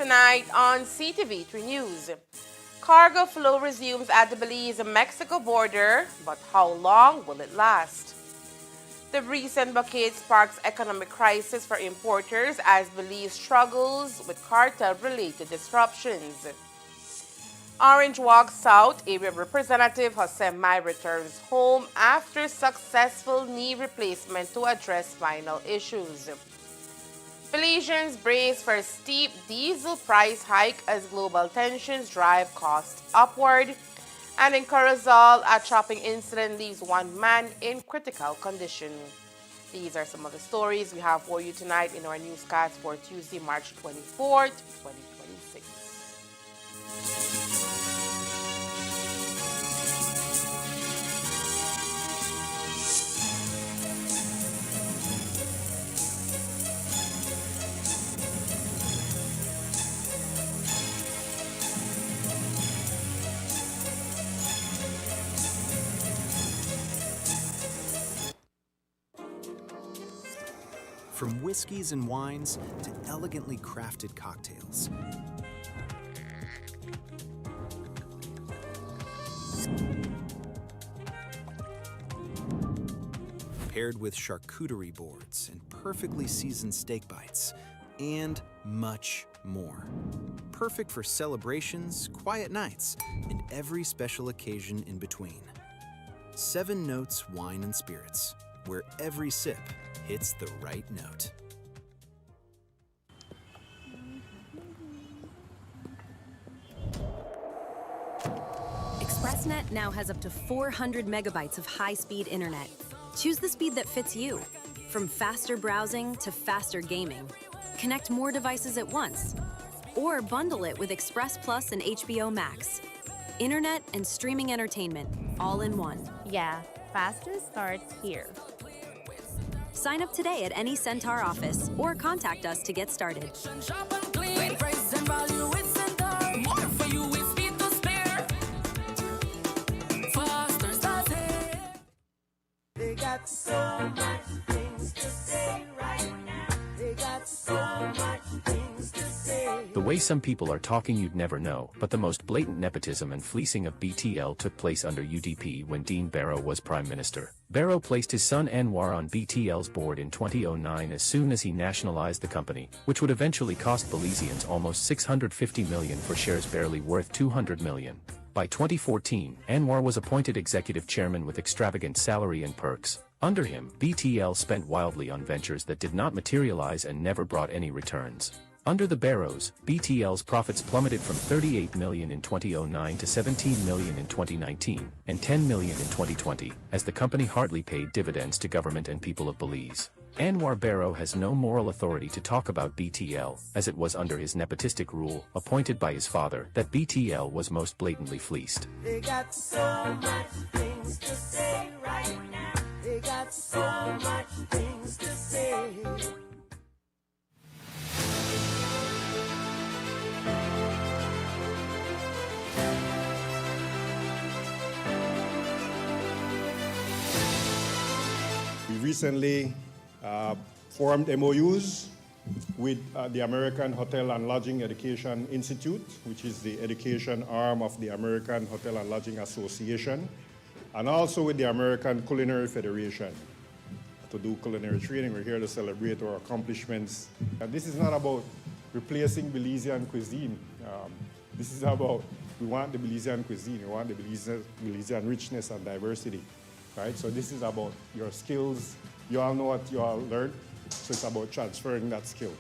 tonight on Ctv3 News. Cargo flow resumes at the Belize-Mexico border, but how long will it last? The recent blockade sparks economic crisis for importers as Belize struggles with cartel-related disruptions. Orange Walk South Area Representative Jose Mai returns home after successful knee replacement to address spinal issues. Belizeans brace for steep diesel price hike as global tensions drive costs upward. And in Corozal, a chopping incident leaves one man in critical condition. These are some of the stories we have for you tonight in our newscast for Tuesday, March 24th, 2026. From whiskeys and wines to elegantly crafted cocktails. Paired with charcuterie boards and perfectly seasoned steak bites, and much more. Perfect for celebrations, quiet nights, and every special occasion in between. 7 Notes Wine and Spirits, where every sip hits the right note. ExpressNet now has up to 400 megabytes of high-speed internet. Choose the speed that fits you. From faster browsing to faster gaming. Connect more devices at once. Or bundle it with Express Plus and HBO Max. Internet and streaming entertainment, all in one. Yeah, faster starts here. Sign up today at any Centaur office or contact us to get started. They got so much things to say right now. They got so much things to say. The way some people are talking you'd never know, but the most blatant nepotism and fleecing of BTL took place under UDP when Dean Barrow was Prime Minister. Barrow placed his son Anwar on BTL's board in 2009 as soon as he nationalized the company, which would eventually cost Belizeans almost $650 million for shares barely worth $200 million. By 2014, Anwar was appointed executive chairman with extravagant salary and perks. Under him, BTL spent wildly on ventures that did not materialize and never brought any returns. Under the Barrows, BTL's profits plummeted from $38 million in 2009 to $17 million in 2019, and $10 million in 2020, as the company hardly paid dividends to government and people of Belize. Anwar Barrow has no moral authority to talk about BTL, as it was under his nepotistic rule, appointed by his father, that BTL was most blatantly fleeced. They got so much things to say right now. They got so much things to say. We recently formed MOUs with the American Hotel and Lodging Education Institute, which is the education arm of the American Hotel and Lodging Association, and also with the American Culinary Federation to do culinary training. We're here to celebrate our accomplishments. And this is not about replacing Belizean cuisine. This is about, we want the Belizean cuisine, we want the Belizean richness and diversity, right? So this is about your skills. You all know what you all learned, so it's about transferring that skill.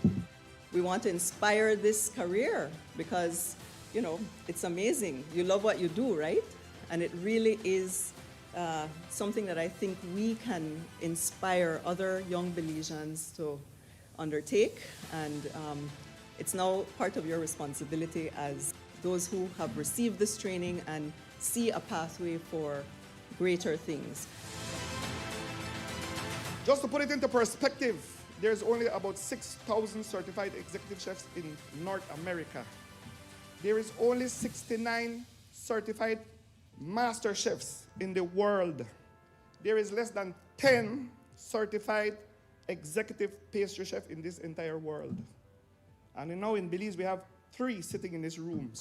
We want to inspire this career because, you know, it's amazing. You love what you do, right? And it really is something that I think we can inspire other young Belizeans to undertake. And it's now part of your responsibility as those who have received this training and see a pathway for greater things. Just to put it into perspective, there's only about 6,000 certified executive chefs in North America. There is only 69 certified master chefs in the world. There is less than 10 certified executive pastry chefs in this entire world. And now in Belize, we have 3 sitting in this room.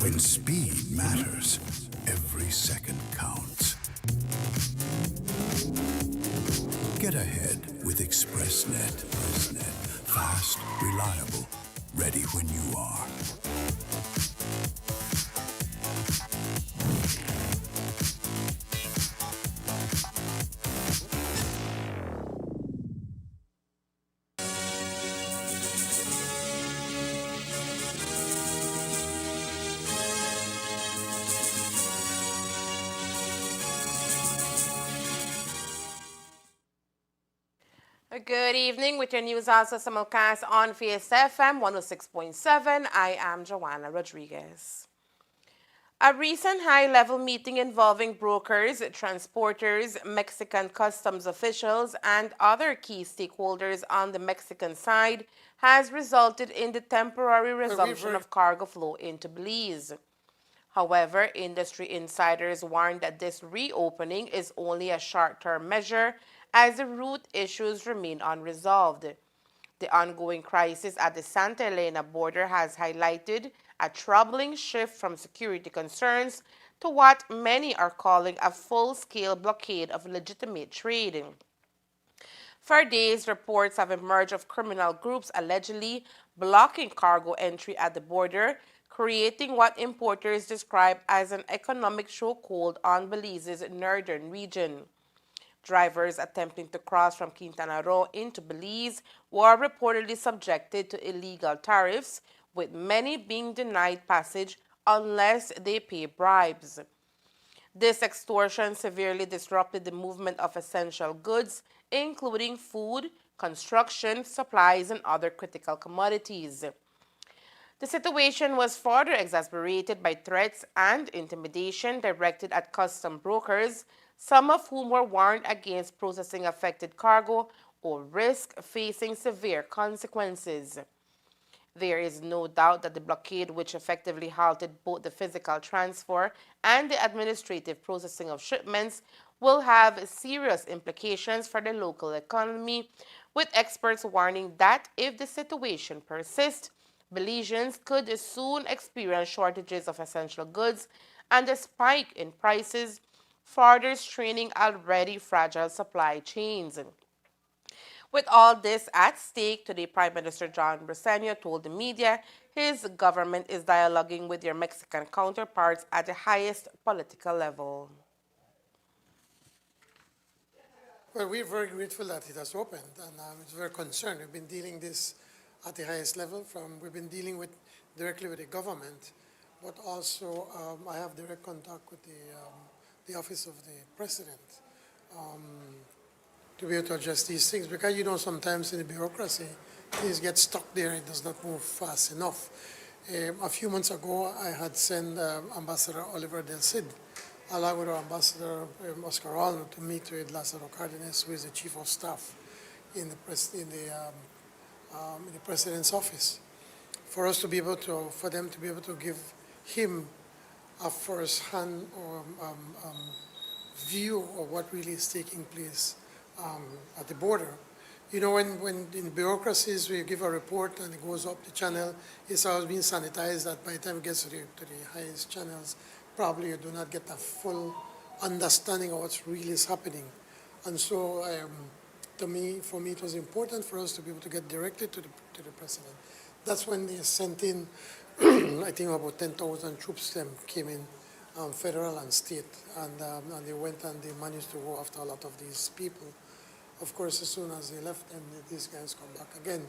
When speed matters, every second counts. Get ahead with ExpressNet. Fast, reliable, ready when you are. Good evening with your news also simulcast on Face FM 106.7. I am Joanna Rodriguez. A recent high-level meeting involving brokers, transporters, Mexican customs officials, and other key stakeholders on the Mexican side has resulted in the temporary resumption of cargo flow into Belize. However, industry insiders warn that this reopening is only a short-term measure as the route issues remain unresolved. The ongoing crisis at the Santa Elena border has highlighted a troubling shift from security concerns to what many are calling a full-scale blockade of legitimate trade. For days, reports have emerged of criminal groups allegedly blocking cargo entry at the border, creating what importers describe as an economic chokehold on Belize's northern region. Drivers attempting to cross from Quintana Roo into Belize were reportedly subjected to illegal tariffs, with many being denied passage unless they pay bribes. This extortion severely disrupted the movement of essential goods, including food, construction, supplies, and other critical commodities. The situation was further exacerbated by threats and intimidation directed at custom brokers, some of whom were warned against processing affected cargo or risk facing severe consequences. There is no doubt that the blockade, which effectively halted both the physical transfer and the administrative processing of shipments, will have serious implications for the local economy, with experts warning that if the situation persists, Belizeans could soon experience shortages of essential goods and a spike in prices, further straining already fragile supply chains. With all this at stake, today Prime Minister John Briceño told the media his government is dialoguing with their Mexican counterparts at the highest political level. Well, we're very grateful that it has opened, and it's very concerned. We've been dealing this at the highest level. We've been dealing with directly with the government, but also I have direct contact with the office of the president to be able to address these things, because you know sometimes in the bureaucracy things get stuck there. It does not move fast enough. A few months ago, I had sent Ambassador Oliver Del Cid along with our Ambassador Oscar Arno to meet with Lázaro Cárdenas, who is the Chief of Staff in the President's office, for us to be able to, for them to be able to give him a first-hand view of what really is taking place at the border. You know, when in bureaucracies we give a report and it goes up the channel, it's always being sanitized that by the time it gets to the highest channels, probably you do not get a full understanding of what's really is happening. And so for me, it was important for us to be able to get directly to the president. That's when they sent in, I think about 10,000 troops came in, federal and state, and they went and they managed to go after a lot of these people. Of course, as soon as they left, and these guys come back again.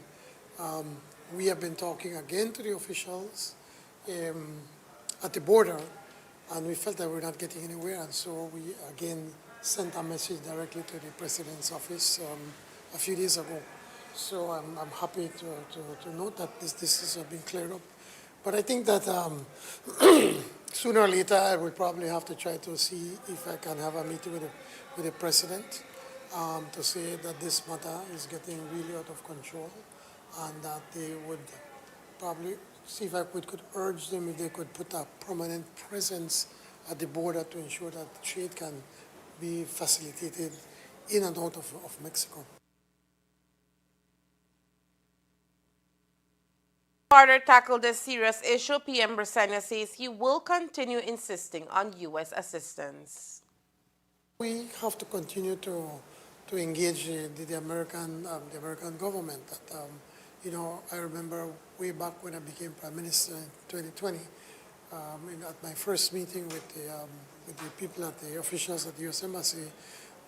We have been talking again to the officials at the border, and we felt that we were not getting anywhere, and so we again sent a message directly to the president's office a few days ago. So I'm happy to note that this has been cleared up. But I think that sooner or later I will probably have to try to see if I can have a meeting with the president to say that this matter is getting really out of control, and that they would probably see if I could urge them if they could put a permanent presence at the border to ensure that trade can be facilitated in and out of Mexico. Carter tackled this serious issue. PM Brisena says he will continue insisting on U.S. assistance. We have to continue to engage the American government. That, you know, I remember way back when I became Prime Minister in 2020, at my first meeting with the people at the officials at the U.S. Embassy,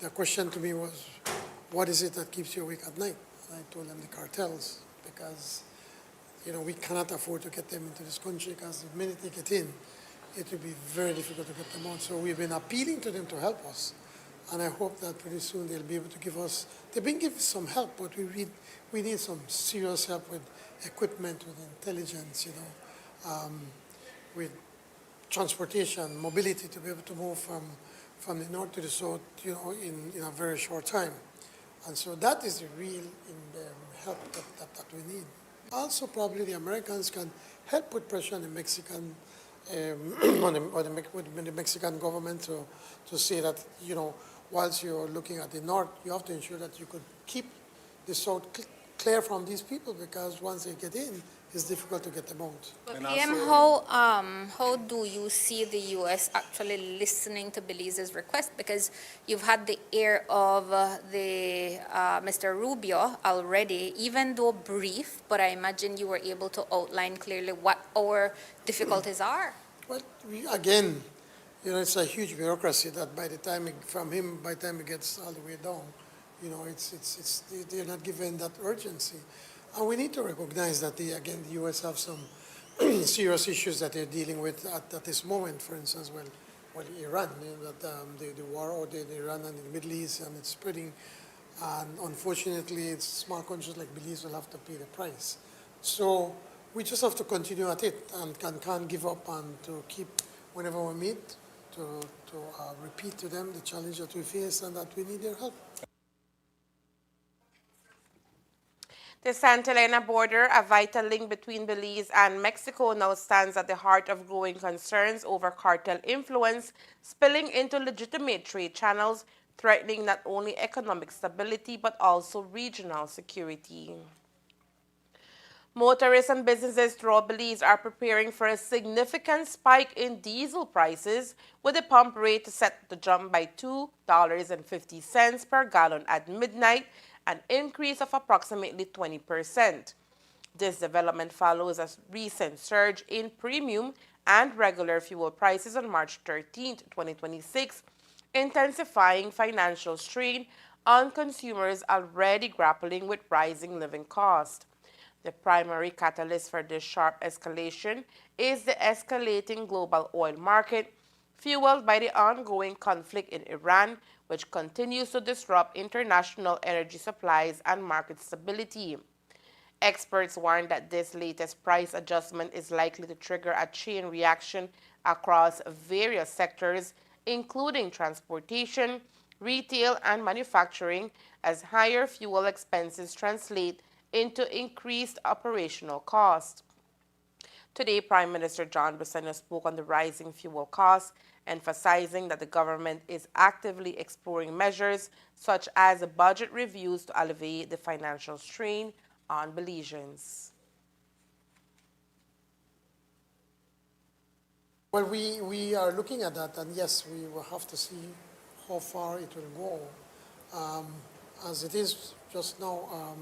the question to me was, what is it that keeps you awake at night? And I told them the cartels, because you know, we cannot afford to get them into this country, because the minute they get in, it will be very difficult to get them out. So we've been appealing to them to help us, and I hope that pretty soon they'll be able to give us, they've been giving some help, but we need some serious help with equipment, with intelligence, you know, with transportation, mobility, to be able to move from the north to the south, you know, in a very short time. And so that is the real help that we need. Also, probably the Americans can help put pressure on the Mexican, on the Mexican government to say that, you know, whilst you're looking at the north, you have to ensure that you could keep the south clear from these people, because once they get in, it's difficult to get them out. But PM, how do you see the U.S. actually listening to Belize's request? Because you've had the ear of Mr. Rubio already, even though brief, but I imagine you were able to outline clearly what our difficulties are. Well, again, you know, it's a huge bureaucracy that by the time it gets all the way down, you know, they're not given that urgency. And we need to recognize that, the U.S. have some serious issues that they're dealing with at this moment. For instance, Iran, you know, that the war out there in Iran and in the Middle East, and it's spreading. And unfortunately, it's small countries like Belize will have to pay the price. So we just have to continue at it, and can't give up, and to keep, whenever we meet, to repeat to them the challenge that we face and that we need their help. The Santa Elena border, a vital link between Belize and Mexico, now stands at the heart of growing concerns over cartel influence spilling into legitimate trade channels, threatening not only economic stability but also regional security. Motorists and businesses throughout Belize are preparing for a significant spike in diesel prices, with the pump rate set to jump by $2.50 per gallon at midnight, an increase of approximately 20%. This development follows a recent surge in premium and regular fuel prices on March 13, 2026, intensifying financial strain on consumers already grappling with rising living costs. The primary catalyst for this sharp escalation is the escalating global oil market, fueled by the ongoing conflict in Iran, which continues to disrupt international energy supplies and market stability. Experts warn that this latest price adjustment is likely to trigger a chain reaction across various sectors, including transportation, retail, and manufacturing, as higher fuel expenses translate into increased operational costs. Today, Prime Minister John Brisena spoke on the rising fuel costs, emphasizing that the government is actively exploring measures such as budget reviews to alleviate the financial strain on Belizeans. Well, we are looking at that, and yes, we will have to see how far it will go. As it is just now,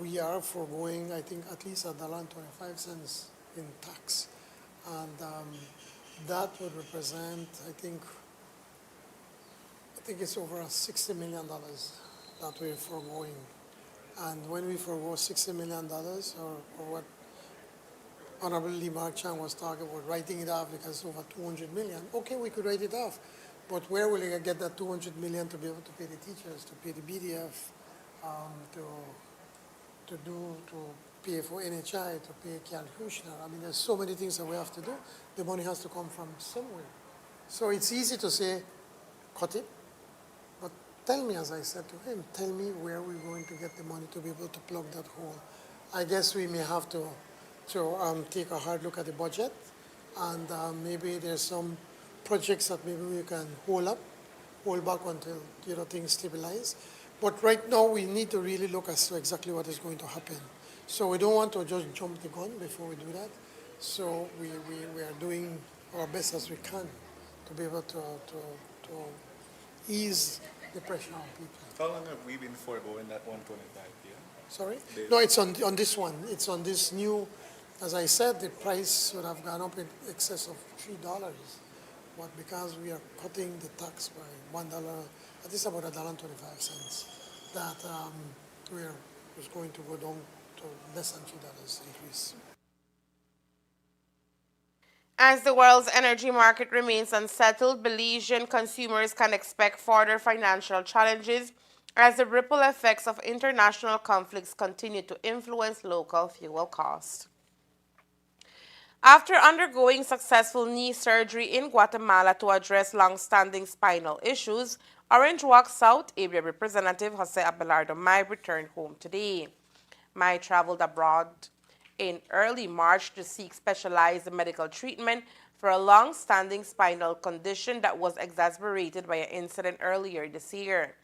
we are foregoing, I think, at least $1.25 in tax. And that would represent, I think it's over $60 million that we're foregoing. And when we forego $60 million, or what Honorable Lee Mark Chan was talking about, writing it off because it's over $200 million, okay, we could write it off. But where will you get that $200 million to be able to pay the teachers, to pay the BDF, to pay for NHI, to pay Cal Kushner? I mean, there's so many things that we have to do. The money has to come from somewhere. So it's easy to say, cut it. But tell me, as I said to him, tell me where we're going to get the money to be able to plug that hole. I guess we may have to take a hard look at the budget, and maybe there's some projects that maybe we can hold hold back until things stabilize. But right now we need to really look as to exactly what is going to happen. So we don't want to just jump the gun before we do that. So we are doing our best as we can to be able to ease the pressure on people. How long have we been foregoing that 125 here? Sorry? No, it's on this one. It's on this new, as I said, the price would have gone up in excess of $3. But because we are cutting the tax by $1, at least about $1.25, that we're just going to go down to less than $3 increase. As the world's energy market remains unsettled, Belizean consumers can expect further financial challenges as the ripple effects of international conflicts continue to influence local fuel costs. After undergoing successful knee surgery in Guatemala to address long-standing spinal issues, Orange Walk South Area Representative Jose Abelardo Mai returned home today. Mai traveled abroad in early March to seek specialized medical treatment for a long-standing spinal condition that was exacerbated by an incident earlier this year.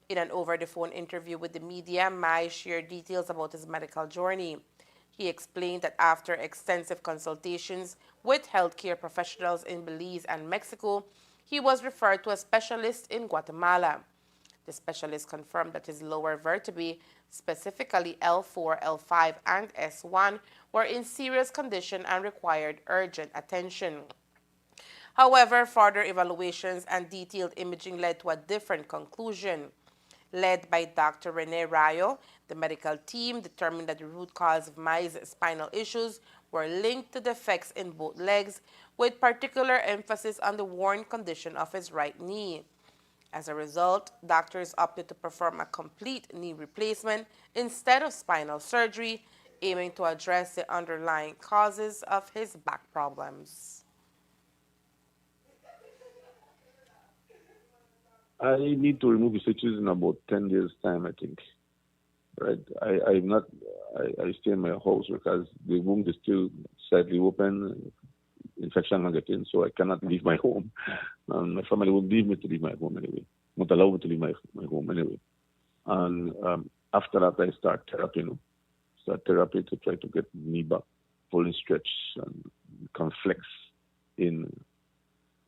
In an over-the-phone interview with the media, Mai shared details about his medical journey. He explained that after extensive consultations with healthcare professionals in Belize and Mexico, he was referred to a specialist in Guatemala. The specialist confirmed that his lower vertebrae, specifically L4, L5, and S1, were in serious condition and required urgent attention. However, further evaluations and detailed imaging led to a different conclusion. Led by Dr. Rene Rayo, the medical team determined that the root cause of Mai's spinal issues were linked to defects in both legs, with particular emphasis on the worn condition of his right knee. As a result, doctors opted to perform a complete knee replacement instead of spinal surgery, aiming to address the underlying causes of his back problems. I need to remove the stitches in about 10 days' time, I think. Right? I stay in my house because the wound is still slightly open, infection can get in, so I cannot leave my home. My family won't leave me to leave my home anyway, won't allow me to leave my home anyway. And after that, I start therapy, to try to get knee back fully stretched and can flex in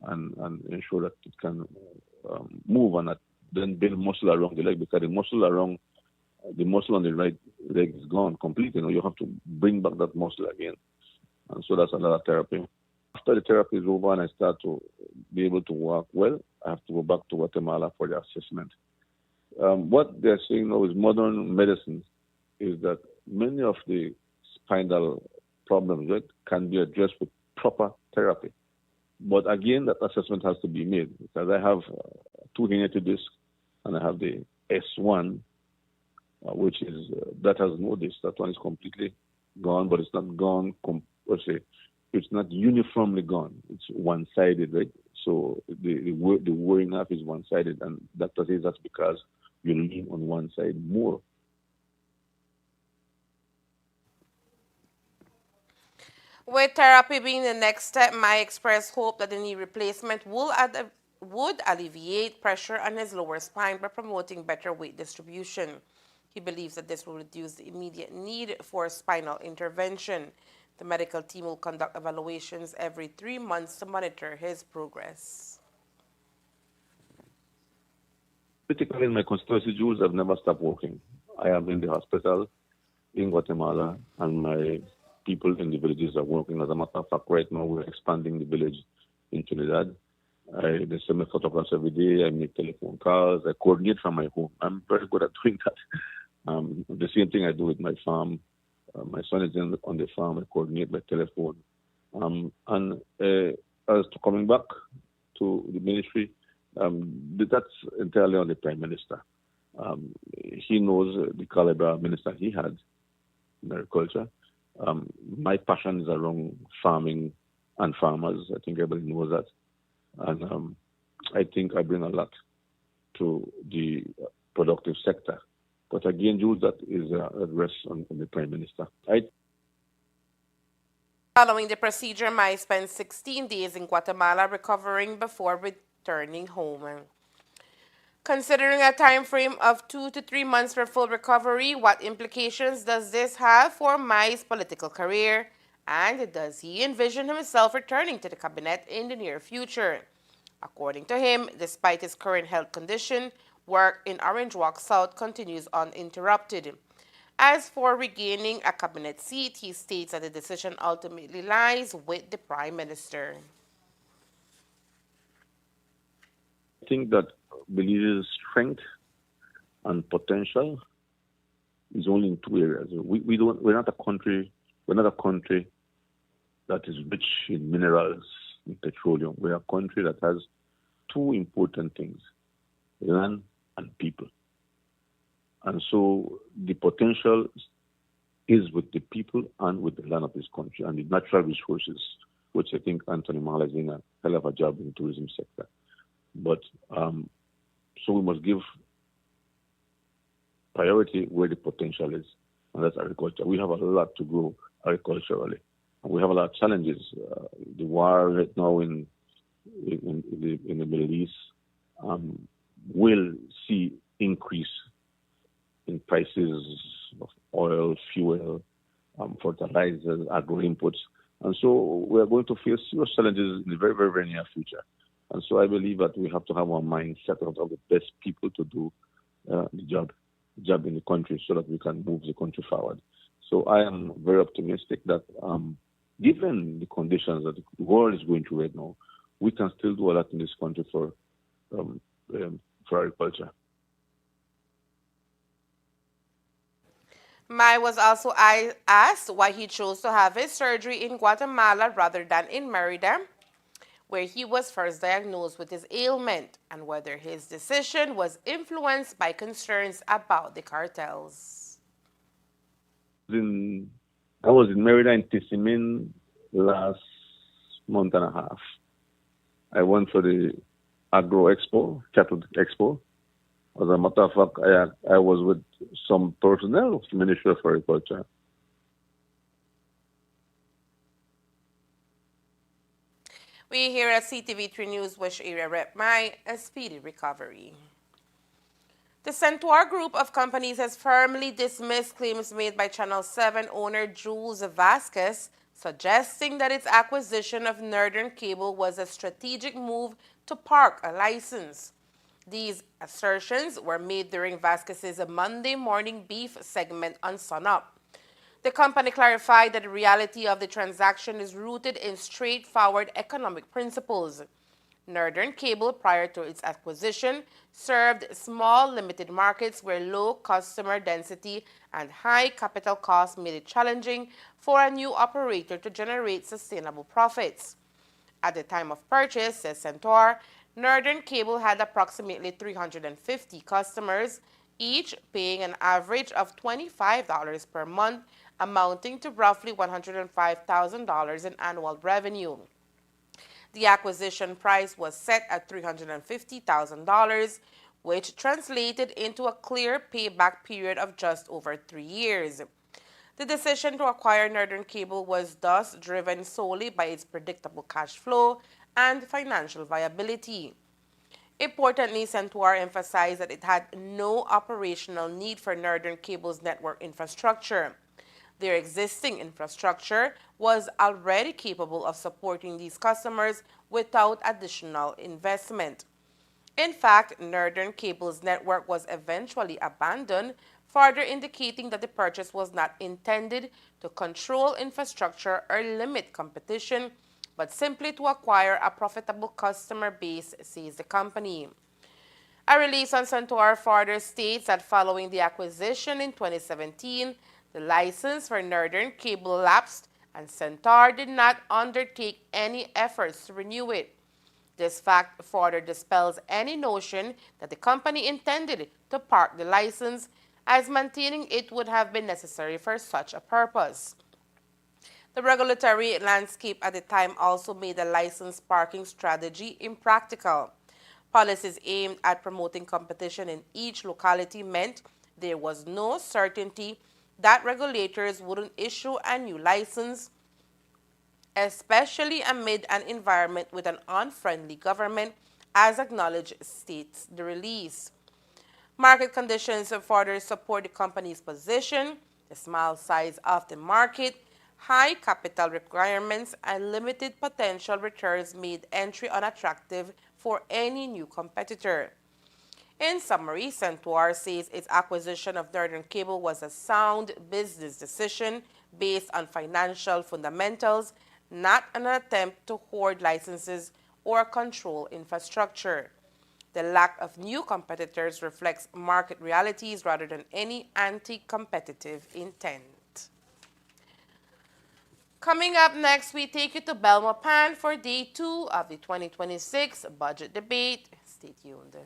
and ensure that it can move and then build muscle around the leg, because the muscle on the right leg is gone completely. You have to bring back that muscle again. And so that's another therapy. After the therapy is over and I start to be able to walk well, I have to go back to Guatemala for the assessment. What they're saying now is modern medicine is that many of the spinal problems can be addressed with proper therapy. But again, that assessment has to be made, because I have two herniated discs and I have the S1, which is, that has no disc. That one is completely gone, but it's not gone, it's not uniformly gone. It's one-sided, right? So the wearing off is one-sided, and doctor says that's because you lean on one side more. With therapy being the next step, Mai expressed hope that the knee replacement would alleviate pressure on his lower spine by promoting better weight distribution. He believes that this will reduce the immediate need for spinal intervention. The medical team will conduct evaluations every 3 months to monitor his progress. Particularly in my constituency, Jules, I've never stopped working. I am in the hospital in Guatemala, and my people in the villages are working. As a matter of fact, right now we're expanding the village in Trinidad. They send me photographs every day. I make telephone calls. I coordinate from my home. I'm very good at doing that. The same thing I do with my farm. My son is on the farm. I coordinate by telephone. And as to coming back to the ministry, that's entirely on the Prime Minister. He knows the caliber of minister he had in agriculture. My passion is around farming and farmers. I think everybody knows that. And I think I bring a lot to the productive sector. But again, Jules, that is rests on the Prime Minister. Following the procedure, Mai spent 16 days in Guatemala recovering before returning home. Considering a time frame of 2 to 3 months for full recovery, what implications does this have for Mai's political career? And does he envision himself returning to the cabinet in the near future? According to him, despite his current health condition, work in Orange Walk South continues uninterrupted. As for regaining a cabinet seat, he states that the decision ultimately lies with the Prime Minister. I think that Belize's strength and potential is only in two areas. We're not a country that is rich in minerals and petroleum. We're a country that has two important things: land and people. And so the potential is with the people and with the land of this country and the natural resources, which I think Anthony Mahal is doing a hell of a job in the tourism sector. But so we must give priority where the potential is, and that's agriculture. We have a lot to grow agriculturally, and we have a lot of challenges. The war right now in the Middle East will see increase in prices of oil, fuel, fertilizers, agro inputs, and so we are going to face serious challenges in the very, very, very near future. And so I believe that we have to have our mindset of the best people to do the job in the country so that we can move the country forward. So I am very optimistic that given the conditions that the world is going through right now, we can still do a lot in this country for agriculture. Mai was also asked why he chose to have his surgery in Guatemala rather than in Merida, where he was first diagnosed with his ailment, and whether his decision was influenced by concerns about the cartels. I was in Merida in Tizimin last month and a half. I went for the Agro Expo, Cattle Expo. As a matter of fact, I was with some personnel of the Ministry of Agriculture. We here at Ctv3 News wish Area Rep Mai a speedy recovery. The Centaur Group of companies has firmly dismissed claims made by Channel 7 owner Jules Vasquez, suggesting that its acquisition of Northern Cable was a strategic move to park a license. These assertions were made during Vasquez's Monday morning beef segment on Sun Up. The company clarified that the reality of the transaction is rooted in straightforward economic principles. Northern Cable, prior to its acquisition, served small limited markets where low customer density and high capital costs made it challenging for a new operator to generate sustainable profits. At the time of purchase, says Centaur, Northern Cable had approximately 350 customers, each paying an average of $25 per month, amounting to roughly $105,000 in annual revenue. The acquisition price was set at $350,000, which translated into a clear payback period of just over 3 years. The decision to acquire Northern Cable was thus driven solely by its predictable cash flow and financial viability. Importantly, Centaur emphasized that it had no operational need for Northern Cable's network infrastructure. Their existing infrastructure was already capable of supporting these customers without additional investment. In fact, Northern Cable's network was eventually abandoned, further indicating that the purchase was not intended to control infrastructure or limit competition, but simply to acquire a profitable customer base, says the company. A release on Centaur further states that following the acquisition in 2017, the license for Northern Cable lapsed, and Centaur did not undertake any efforts to renew it. This fact further dispels any notion that the company intended to park the license, as maintaining it would have been necessary for such a purpose. The regulatory landscape at the time also made the license parking strategy impractical. Policies aimed at promoting competition in each locality meant there was no certainty that regulators wouldn't issue a new license, especially amid an environment with an unfriendly government as acknowledged, states the release. Market conditions further support the company's position. The small size of the market, high capital requirements, and limited potential returns made entry unattractive for any new competitor. In summary, Centaur says its acquisition of Northern Cable was a sound business decision based on financial fundamentals, not an attempt to hoard licenses or control infrastructure. The lack of new competitors reflects market realities rather than any anti-competitive intent. Coming up next, we take you to Belmopan for day 2 of the 2026 budget debate. Stay tuned.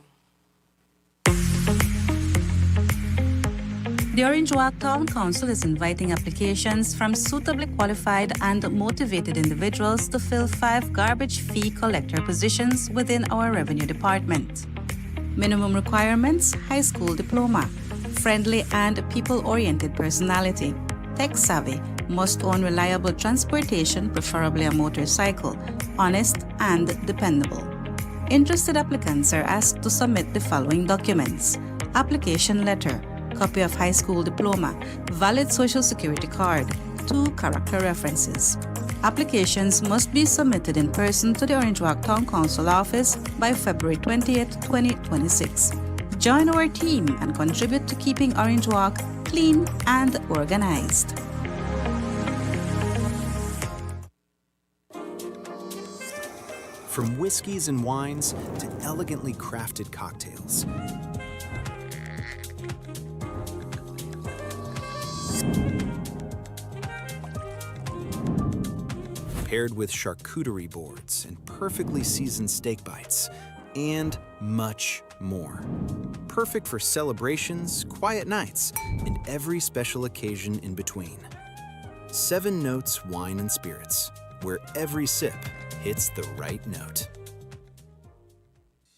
The Orange Walk Town Council is inviting applications from suitably qualified and motivated individuals to fill 5 garbage fee collector positions within our revenue department. Minimum requirements: high school diploma, friendly and people-oriented personality, tech-savvy, must own reliable transportation, preferably a motorcycle, honest and dependable. Interested applicants are asked to submit the following documents: application letter, copy of high school diploma, valid social security card, 2 character references. Applications must be submitted in person to the Orange Walk Town Council office by February 20th, 2026. Join our team and contribute to keeping Orange Walk clean and organized. From whiskeys and wines to elegantly crafted cocktails, paired with charcuterie boards and perfectly seasoned steak bites, and much more. Perfect for celebrations, quiet nights, and every special occasion in between. 7 Notes Wine and Spirits, where every sip hits the right note.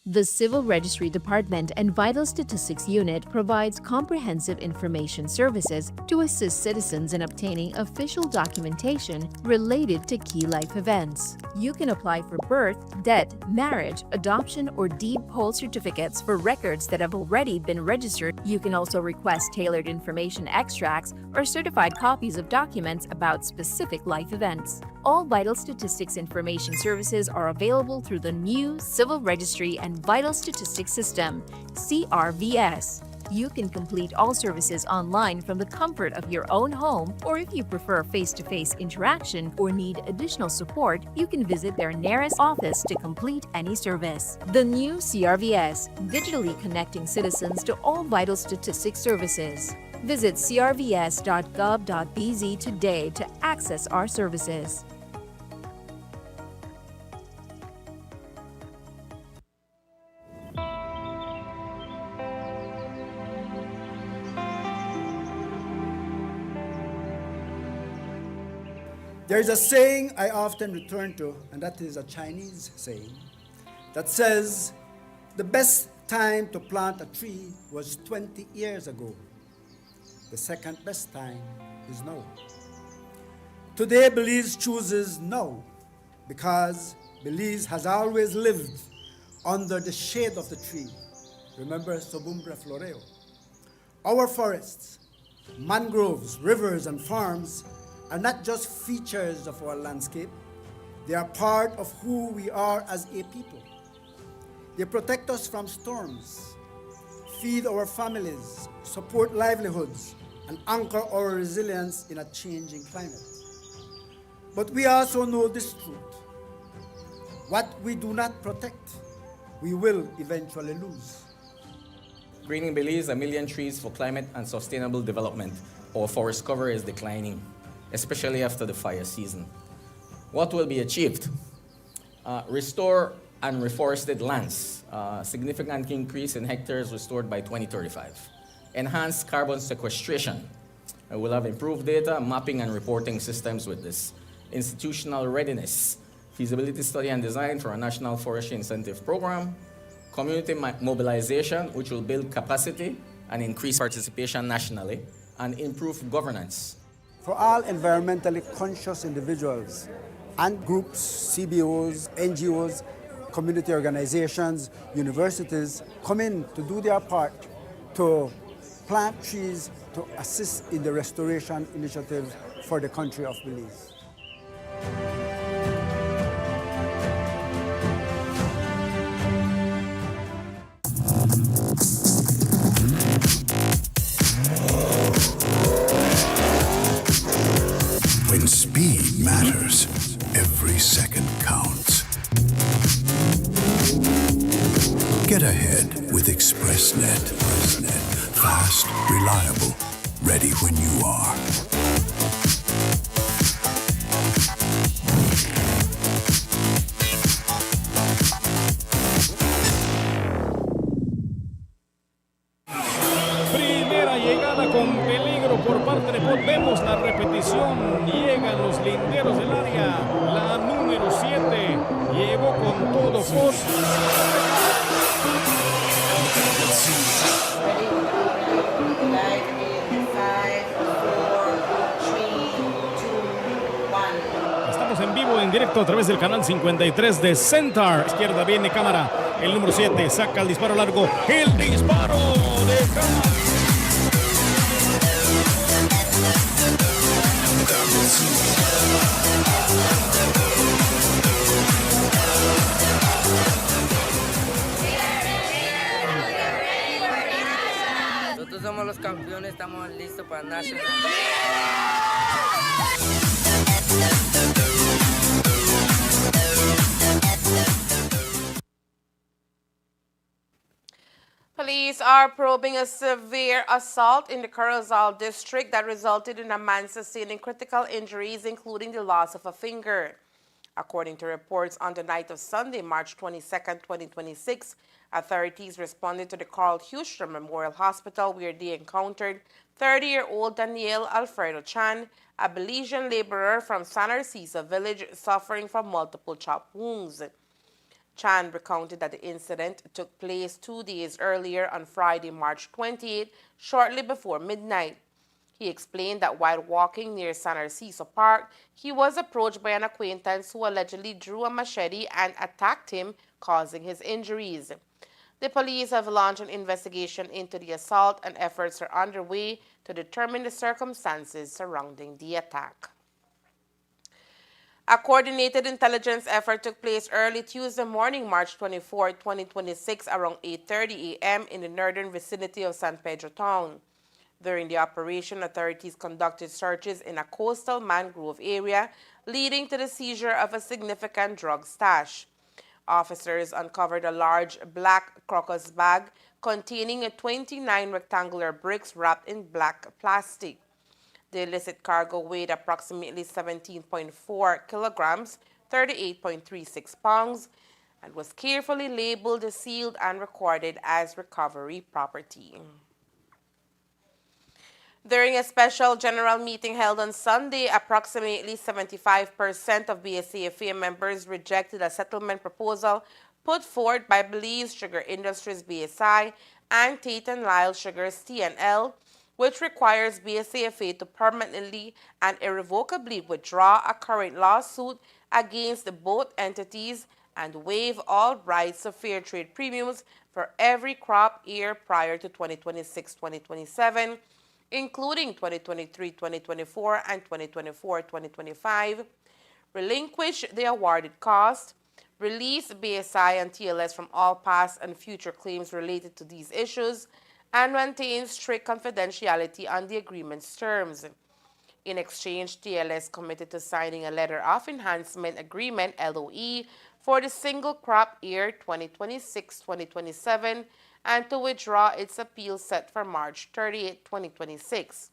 The Civil Registry Department and Vital Statistics Unit provides comprehensive information services to assist citizens in obtaining official documentation related to key life events. You can apply for birth, death, marriage, adoption, or deed poll certificates for records that have already been registered. You can also request tailored information extracts or certified copies of documents about specific life events. All Vital Statistics information services are available through the new Civil Registry and Vital Statistics System, CRVS. You can complete all services online from the comfort of your own home, or if you prefer face-to-face interaction or need additional support, you can visit their nearest office to complete any service. The new CRVS, digitally connecting citizens to all vital statistics services. Visit crvs.gov.bz today to access our services. There is a saying I often return to, and that is a Chinese saying, that says, the best time to plant a tree was 20 years ago. The second best time is now. Today, Belize chooses now, because Belize has always lived under the shade of the tree. Remember Sobumbre Floreo. Our forests, mangroves, rivers, and farms are not just features of our landscape, they are part of who we are as a people. They protect us from storms, feed our families, support livelihoods, and anchor our resilience in a changing climate. But we also know this truth: what we do not protect, we will eventually lose. Greening Belize, 1 million trees for climate and sustainable development. Our forest cover is declining, especially after the fire season. What will be achieved? Restore and reforested lands, significant increase in hectares restored by 2035. Enhance carbon sequestration. We'll have improved data, mapping, and reporting systems with this. Institutional readiness, feasibility study and design for a national forestry incentive program. Community mobilization, which will build capacity and increase participation nationally, and improve governance. For all environmentally conscious individuals and groups, CBOs, NGOs, community organizations, universities come in to do their part to plant trees to assist in the restoration initiative for the country of Belize. When speed matters, every second counts. Get ahead with ExpressNet. Fast, reliable, ready when you are. Primera llegada con peligro por parte de Pot. Vemos la repetición. Llegan los linderos del área. La número 7 llegó con todo. Pot. Estamos en vivo, en directo a través del canal 53 de Centaur. Izquierda viene cámara. El número 7 saca el disparo largo. El disparo de cámara. Nosotros somos los campeones, estamos listos para National. Police are probing a severe assault in the Corozal district that resulted in a man sustaining critical injuries, including the loss of a finger. According to reports on the night of Sunday, March 22, 2026, authorities responded to the Carl Huster Memorial Hospital where they encountered 30-year-old Daniel Alfredo Chan, a Belizean laborer from San Narciso village suffering from multiple chop wounds. Chan recounted that the incident took place 2 days earlier on Friday, March 28, shortly before midnight. He explained that while walking near San Narciso Park, he was approached by an acquaintance who allegedly drew a machete and attacked him, causing his injuries. The police have launched an investigation into the assault, and efforts are underway to determine the circumstances surrounding the attack. A coordinated intelligence effort took place early Tuesday morning, March 24, 2026, around 8:30 a.m. in the northern vicinity of San Pedro town. During the operation, authorities conducted searches in a coastal mangrove area, leading to the seizure of a significant drug stash. Officers uncovered a large black crocus bag containing 29 rectangular bricks wrapped in black plastic. The illicit cargo weighed approximately 17.4 kilograms, 38.36 pounds, and was carefully labeled, sealed, and recorded as recovery property. During a special general meeting held on Sunday, approximately 75% of BSAFA members rejected a settlement proposal put forward by Belize Sugar Industries BSI and Tate & Lyle Sugars TNL, which requires BSAFA to permanently and irrevocably withdraw a current lawsuit against both entities and waive all rights of fair trade premiums for every crop year prior to 2026-2027, including 2023-2024 and 2024-2025, relinquish the awarded cost, release BSI and TLS from all past and future claims related to these issues, and maintain strict confidentiality on the agreement's terms. In exchange, TLS committed to signing a Letter of Enhancement Agreement, LOE, for the single crop year 2026-2027 and to withdraw its appeal set for March 30, 2026.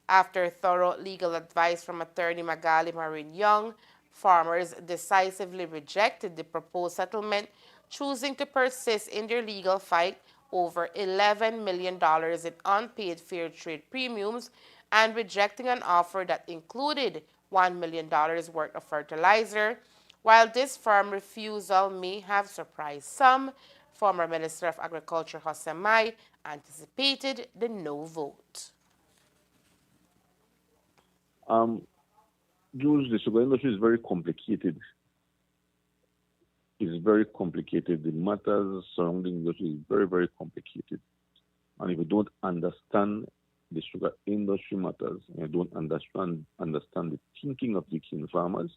After thorough legal advice from attorney Magali Marin Young, farmers decisively rejected the proposed settlement, choosing to persist in their legal fight over $11 million in unpaid fair trade premiums and rejecting an offer that included $1 million worth of fertilizer. While this firm refusal may have surprised some, former Minister of Agriculture Jose Mai anticipated the no vote. Jules, the sugar industry is very complicated. is very complicated. The matters surrounding industry is very, very complicated. And if you don't understand the sugar industry matters, and you don't understand the thinking of the cane farmers,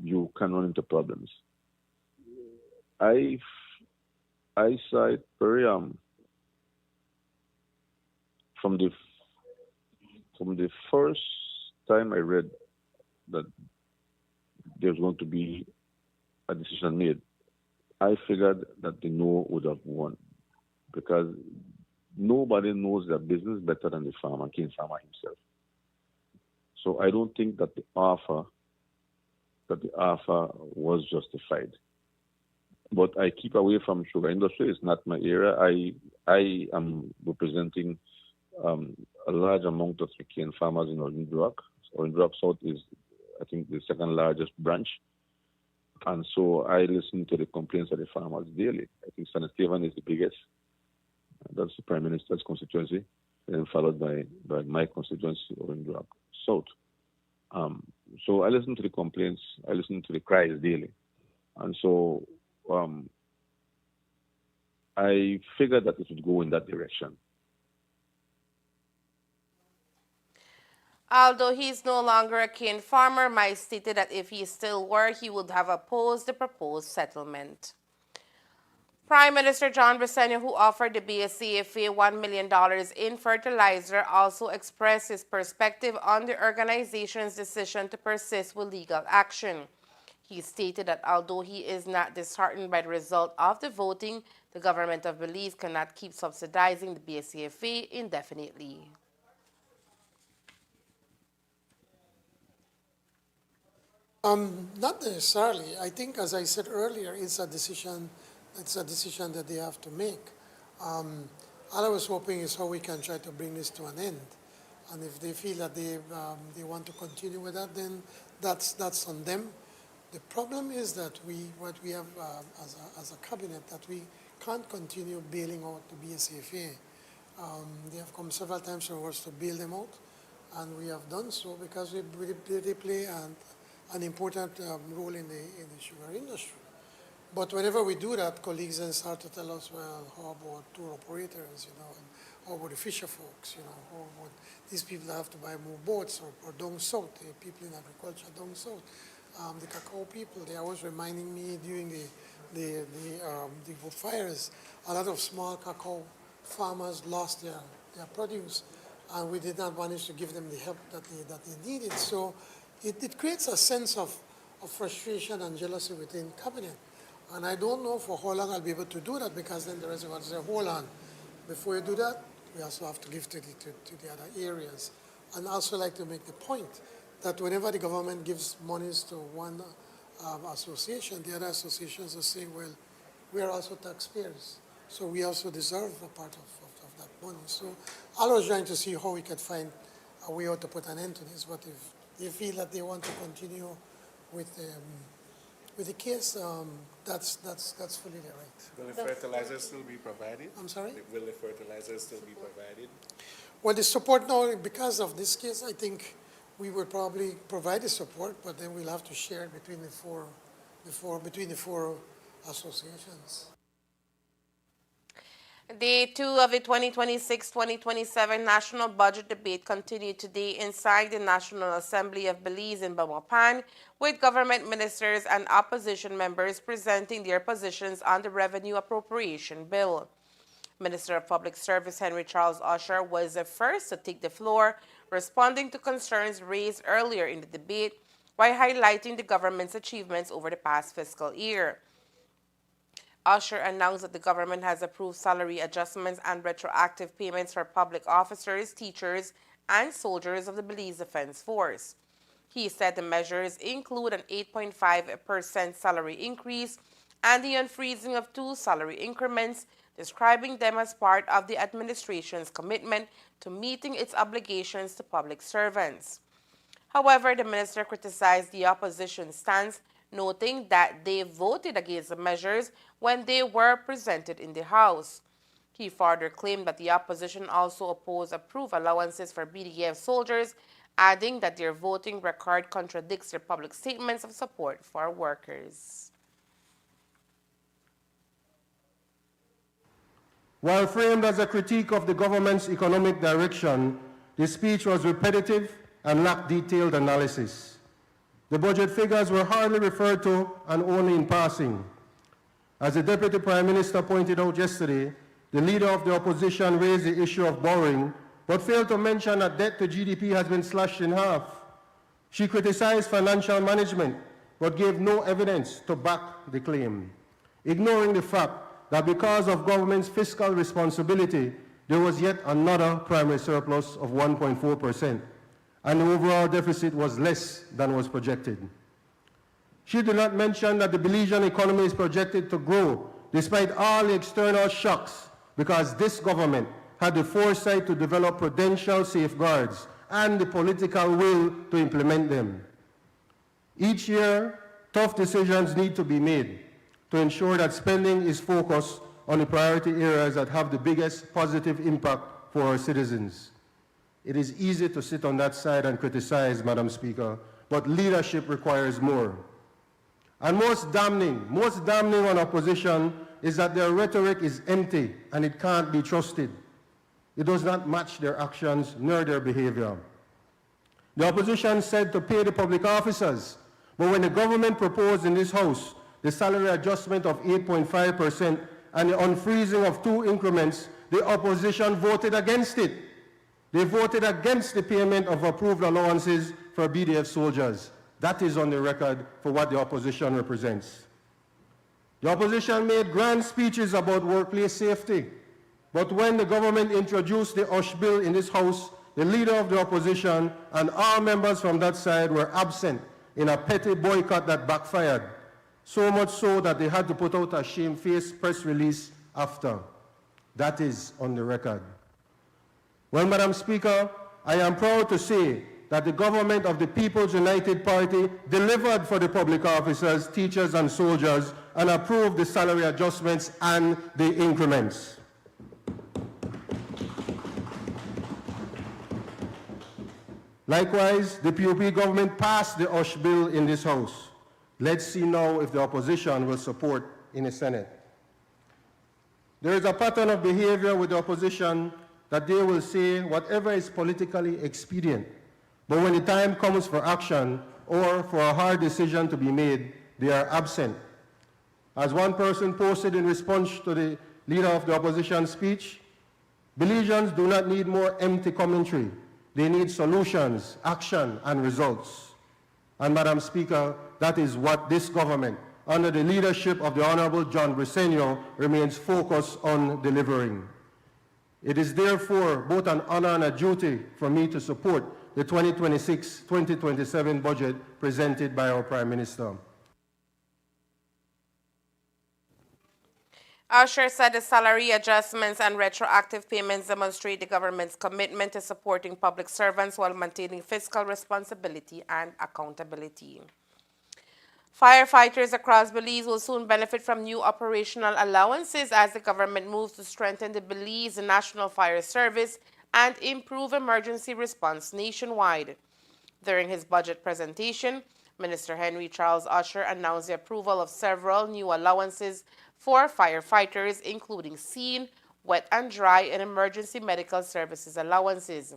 you can run into problems. I saw it very from the first time I read that there's going to be a decision made, I figured that the no would have won, because nobody knows their business better than the farmer, cane farmer himself. So I don't think that the offer was justified. But I keep away from sugar industry. It's not my area. I am representing a large amount of the cane farmers in Orange Rock. Orange Rock South is, I think, the second largest branch. And so I listen to the complaints of the farmers daily. I think San Esteban is the biggest. That's the Prime Minister's constituency, and then followed by my constituency, Orange Rock South. So I listen to the complaints, I listen to the cries daily. And so I figured that it would go in that direction. Although he is no longer a cane farmer, Mike stated that if he still were, he would have opposed the proposed settlement. Prime Minister John Briceño, who offered the BSCFA $1 million in fertilizer, also expressed his perspective on the organization's decision to persist with legal action. He stated that although he is not disheartened by the result of the voting, the government of Belize cannot keep subsidizing the BSCFA indefinitely. Not necessarily. I think, as I said earlier, it's a decision that they have to make. All I was hoping is how we can try to bring this to an end. And if they feel that they want to continue with that, then that's on them. The problem is that what we have as a cabinet, that we can't continue bailing out the BSCFA. They have come several times for us to bail them out, and we have done so because they play an important role in the sugar industry. But whenever we do that, colleagues then start to tell us, well, how about tour operators, and how about the fisher folks, how about these people that have to buy more boats, or down south, the people in agriculture down south, the cacao people. They are always reminding me during the fires, a lot of small cacao farmers lost their produce, and we did not manage to give them the help that they needed. So it creates a sense of frustration and jealousy within cabinet. And I don't know for how long I'll be able to do that, because then the rest of us say, hold on, before you do that, we also have to give to the other areas. And I also like to make the point that whenever the government gives monies to one association, the other associations are saying, well, we are also taxpayers, so we also deserve a part of that money. So I was trying to see how we could find a way out to put an end to this. But if they feel that they want to continue with the case, that's fully their right. Will the fertilizer still be provided? I'm sorry? Will the fertilizer still be provided? Well, the support now, because of this case, I think we will probably provide the support, but then we'll have to share it between the four associations. Day 2 of the 2026-2027 National Budget Debate continued today inside the National Assembly of Belize in Belmopan, with government ministers and opposition members presenting their positions on the Revenue Appropriation Bill. Minister of Public Service Henry Charles Usher was the first to take the floor, responding to concerns raised earlier in the debate while highlighting the government's achievements over the past fiscal year. Usher announced that the government has approved salary adjustments and retroactive payments for public officers, teachers, and soldiers of the Belize Defense Force. He said the measures include an 8.5% salary increase and the unfreezing of 2 salary increments, describing them as part of the administration's commitment to meeting its obligations to public servants. However, the minister criticized the opposition's stance, noting that they voted against the measures when they were presented in the House. He further claimed that the opposition also opposed approved allowances for BDF soldiers adding that their voting record contradicts their public statements of support for workers. While framed as a critique of the government's economic direction, the speech was repetitive and lacked detailed analysis. The budget figures were hardly referred to and only in passing. As the Deputy Prime Minister pointed out yesterday, the leader of the opposition raised the issue of borrowing, but failed to mention that debt to GDP has been slashed in half. She criticized financial management, but gave no evidence to back the claim, ignoring the fact that because of government's fiscal responsibility, there was yet another primary surplus of 1.4%, and the overall deficit was less than was projected. She did not mention that the Belizean economy is projected to grow despite all the external shocks, because this government had the foresight to develop prudential safeguards and the political will to implement them. Each year, tough decisions need to be made to ensure that spending is focused on the priority areas that have the biggest positive impact for our citizens. It is easy to sit on that side and criticize, Madam Speaker, but leadership requires more. And most damning on opposition is that their rhetoric is empty and it can't be trusted. It does not match their actions nor their behavior. The opposition said to pay the public officers, but when the government proposed in this House the salary adjustment of 8.5% and the unfreezing of 2 increments, the opposition voted against it. They voted against the payment of approved allowances for BDF soldiers. That is on the record for what the opposition represents. The opposition made grand speeches about workplace safety, but when the government introduced the OSH bill in this House, the leader of the opposition and all members from that side were absent in a petty boycott that backfired, so much so that they had to put out a shamefaced press release after. That is on the record. Well, Madam Speaker, I am proud to say that the government of the People's United Party delivered for the public officers, teachers, and soldiers and approved the salary adjustments and the increments. Likewise, the PUP government passed the OSH bill in this House. Let's see now if the opposition will support in the Senate. There is a pattern of behavior with the opposition that they will say whatever is politically expedient, but when the time comes for action or for a hard decision to be made, they are absent. As one person posted in response to the leader of the opposition speech, Belizeans do not need more empty commentary. They need solutions, action, and results. And Madam Speaker, that is what this government, under the leadership of the Honorable John Briceño, remains focused on delivering. It is therefore both an honor and a duty for me to support the 2026-2027 budget presented by our Prime Minister. Usher said the salary adjustments and retroactive payments demonstrate the government's commitment to supporting public servants while maintaining fiscal responsibility and accountability. Firefighters across Belize will soon benefit from new operational allowances as the government moves to strengthen the Belize National Fire Service and improve emergency response nationwide. During his budget presentation, Minister Henry Charles Usher announced the approval of several new allowances for firefighters, including scene, wet and dry, and emergency medical services allowances.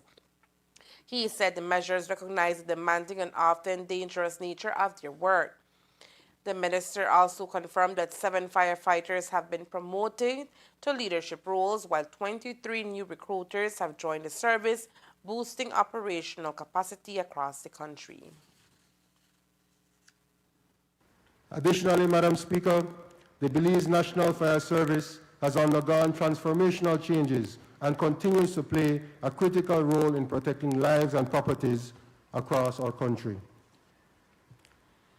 He said the measures recognize the demanding and often dangerous nature of their work. The minister also confirmed that 7 firefighters have been promoted to leadership roles, while 23 new recruiters have joined the service, boosting operational capacity across the country. Additionally, Madam Speaker, the Belize National Fire Service has undergone transformational changes and continues to play a critical role in protecting lives and properties across our country.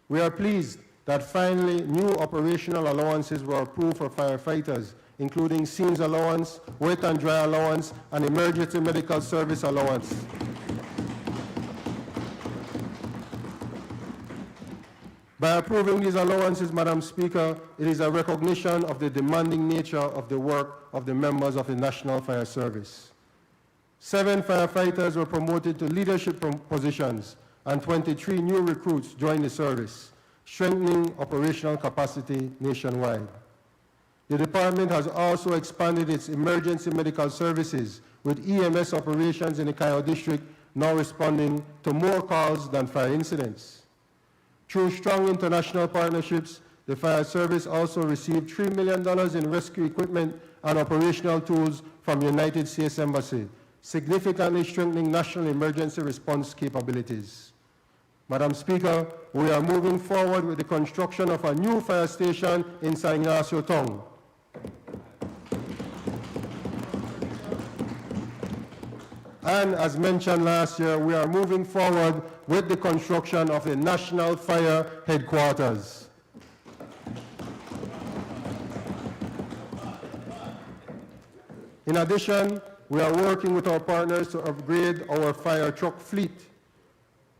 We are pleased that finally new operational allowances were approved for firefighters, including scenes allowance, wet and dry allowance, and emergency medical service allowance. By approving these allowances, Madam Speaker, it is a recognition of the demanding nature of the work of the members of the National Fire Service. 7 firefighters were promoted to leadership positions, and 23 new recruits joined the service, strengthening operational capacity nationwide. The department has also expanded its emergency medical services, with EMS operations in the Cayo district now responding to more calls than fire incidents. Through strong international partnerships, the fire service also received $3 million in rescue equipment and operational tools from United States Embassy, significantly strengthening national emergency response capabilities. Madam Speaker, we are moving forward with the construction of a new fire station in San Ignacio Town. And as mentioned last year, we are moving forward with the construction of the National Fire Headquarters. In addition, we are working with our partners to upgrade our fire truck fleet.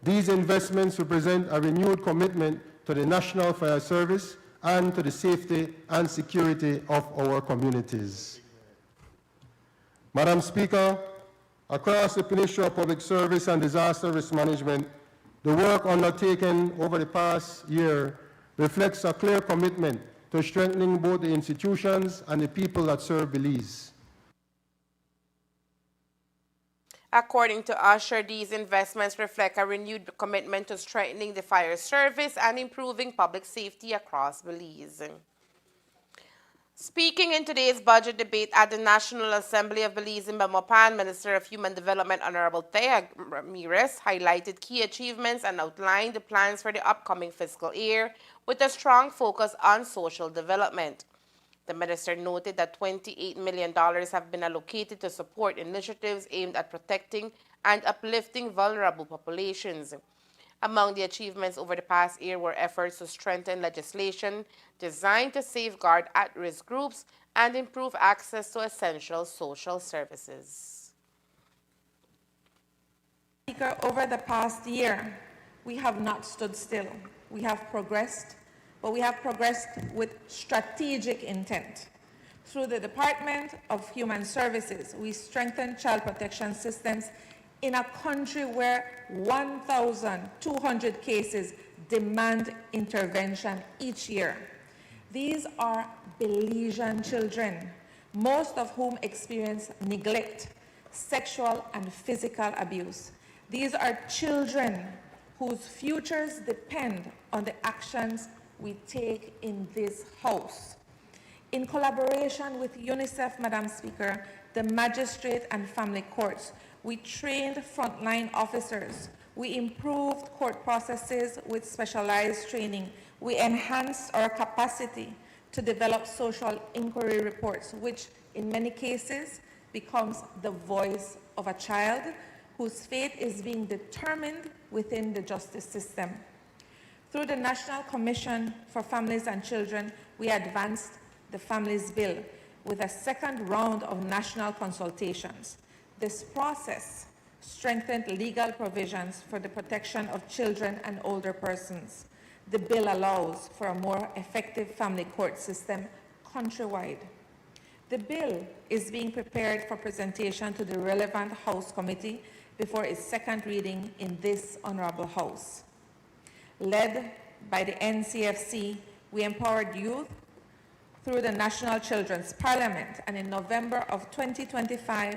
These investments represent a renewed commitment to the National Fire Service and to the safety and security of our communities. Madam Speaker, across the Ministry of Public Service and Disaster Risk Management, the work undertaken over the past year reflects a clear commitment to strengthening both the institutions and the people that serve Belize. According to Usher, these investments reflect a renewed commitment to strengthening the fire service and improving public safety across Belize. Speaking in today's budget debate at the National Assembly of Belize in Belmopan, Minister of Human Development Honorable Thea Ramirez highlighted key achievements and outlined the plans for the upcoming fiscal year with a strong focus on social development. The minister noted that $28 million have been allocated to support initiatives aimed at protecting and uplifting vulnerable populations. Among the achievements over the past year were efforts to strengthen legislation designed to safeguard at-risk groups and improve access to essential social services. Speaker, over the past year, we have not stood still. We have progressed, but we have progressed with strategic intent. Through the Department of Human Services, we strengthened child protection systems in a country where 1,200 cases demand intervention each year. These are Belizean children, most of whom experience neglect, sexual and physical abuse. These are children whose futures depend on the actions we take in this House. In collaboration with UNICEF, Madam Speaker, the magistrate and family courts, we trained frontline officers. We improved court processes with specialized training. We enhanced our capacity to develop social inquiry reports, which in many cases becomes the voice of a child whose fate is being determined within the justice system. Through the National Commission for Families and Children, we advanced the Families Bill with a second round of national consultations. This process strengthened legal provisions for the protection of children and older persons. The bill allows for a more effective family court system countrywide. The bill is being prepared for presentation to the relevant House committee before its second reading in this Honorable House. Led by the NCFC, we empowered youth through the National Children's Parliament, and in November of 2025,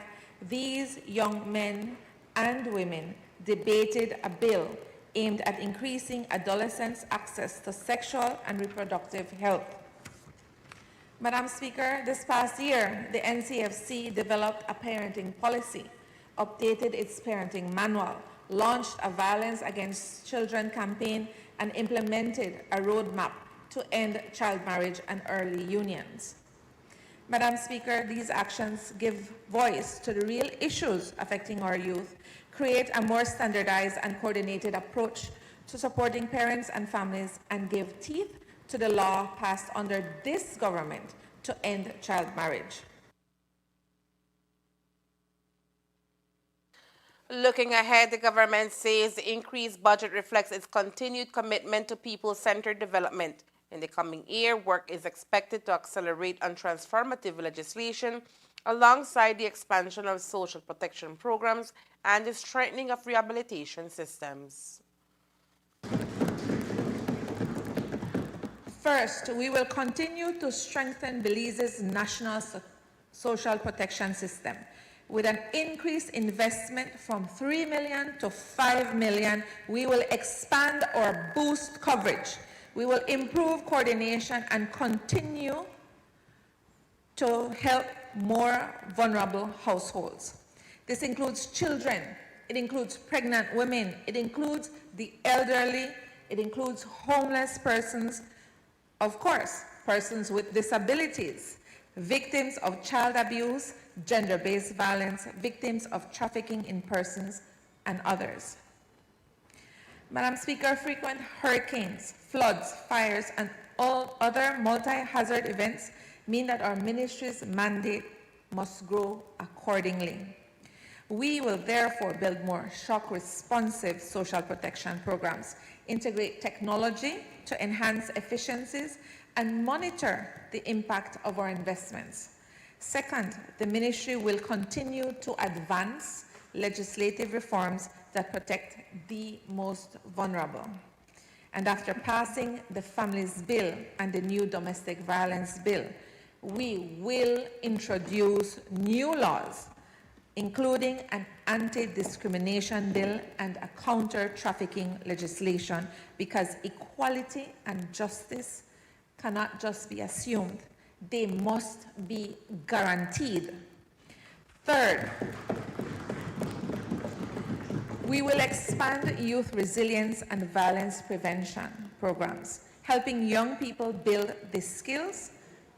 these young men and women debated a bill aimed at increasing adolescents' access to sexual and reproductive health. Madam Speaker, this past year, the NCFC developed a parenting policy, updated its parenting manual, launched a violence against children campaign, and implemented a roadmap to end child marriage and early unions. Madam Speaker, these actions give voice to the real issues affecting our youth, create a more standardized and coordinated approach to supporting parents and families, and give teeth to the law passed under this government to end child marriage. Looking ahead, the government says the increased budget reflects its continued commitment to people-centered development. In the coming year, work is expected to accelerate on transformative legislation alongside the expansion of social protection programs and the strengthening of rehabilitation systems. First, we will continue to strengthen Belize's national social protection system with an increased investment from 3 million to 5 million. We will expand or boost coverage. We will improve coordination and continue to help more vulnerable households. This includes children, it includes pregnant women, it includes the elderly, it includes homeless persons, of course, persons with disabilities, victims of child abuse, gender-based violence, victims of trafficking in persons, and others. Madam Speaker, frequent hurricanes, floods, fires, and all other multi-hazard events mean that our ministry's mandate must grow accordingly. We will therefore build more shock-responsive social protection programs, integrate technology to enhance efficiencies, and monitor the impact of our investments. Second, the ministry will continue to advance legislative reforms that protect the most vulnerable. And after passing the Families Bill and the new Domestic Violence Bill, we will introduce new laws, including an anti-discrimination bill and a counter-trafficking legislation, because equality and justice cannot just be assumed. They must be guaranteed. Third, we will expand youth resilience and violence prevention programs, helping young people build the skills,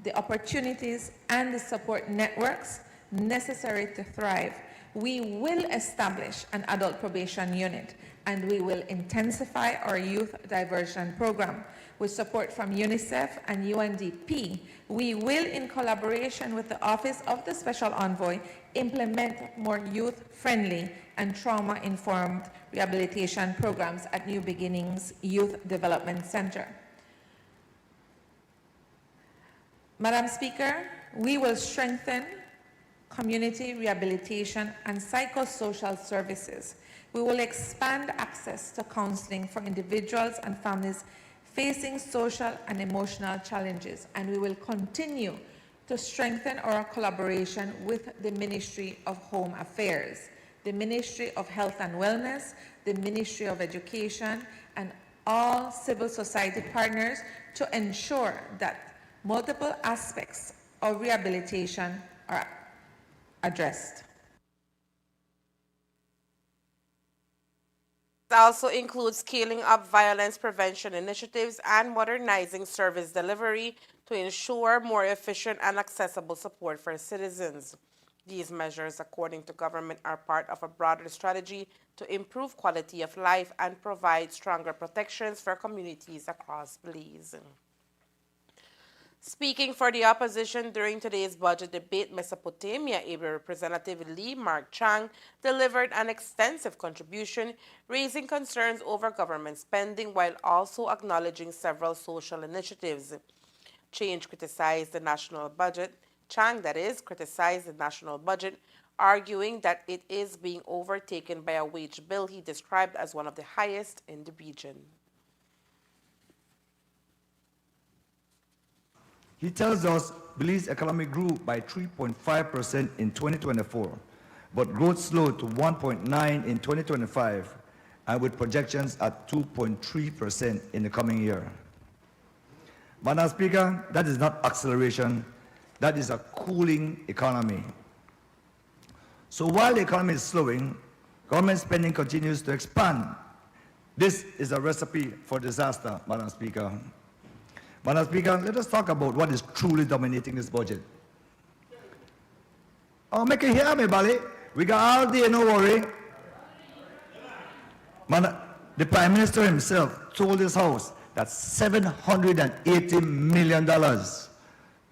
the opportunities, and the support networks necessary to thrive. We will establish an adult probation unit, and we will intensify our youth diversion program. With support from UNICEF and UNDP, we will, in collaboration with the Office of the Special Envoy, implement more youth-friendly and trauma-informed rehabilitation programs at New Beginnings Youth Development Center. Madam Speaker, we will strengthen community rehabilitation and psychosocial services. We will expand access to counseling for individuals and families facing social and emotional challenges, and we will continue to strengthen our collaboration with the Ministry of Home Affairs, the Ministry of Health and Wellness, the Ministry of Education, and all civil society partners to ensure that multiple aspects of rehabilitation are addressed. It also includes scaling up violence prevention initiatives and modernizing service delivery to ensure more efficient and accessible support for citizens. These measures, according to government, are part of a broader strategy to improve quality of life and provide stronger protections for communities across Belize. Speaking for the opposition during today's budget debate, Mesopotamia Able Representative Lee Mark Chang delivered an extensive contribution, raising concerns over government spending while also acknowledging several social initiatives. Change criticized the national budget. Chang, that is, criticized the national budget, arguing that it is being overtaken by a wage bill he described as one of the highest in the region. He tells us Belize economy grew by 3.5% in 2024, but growth slowed to 1.9% in 2025, and with projections at 2.3% in the coming year. Madam Speaker, that is not acceleration, that is a cooling economy. So while the economy is slowing, government spending continues to expand. This is a recipe for disaster, Madam Speaker. Madam Speaker, let us talk about what is truly dominating this budget. Oh, make it hear me, Bali. We got all day, no worry. The Prime Minister himself told his House that $780 million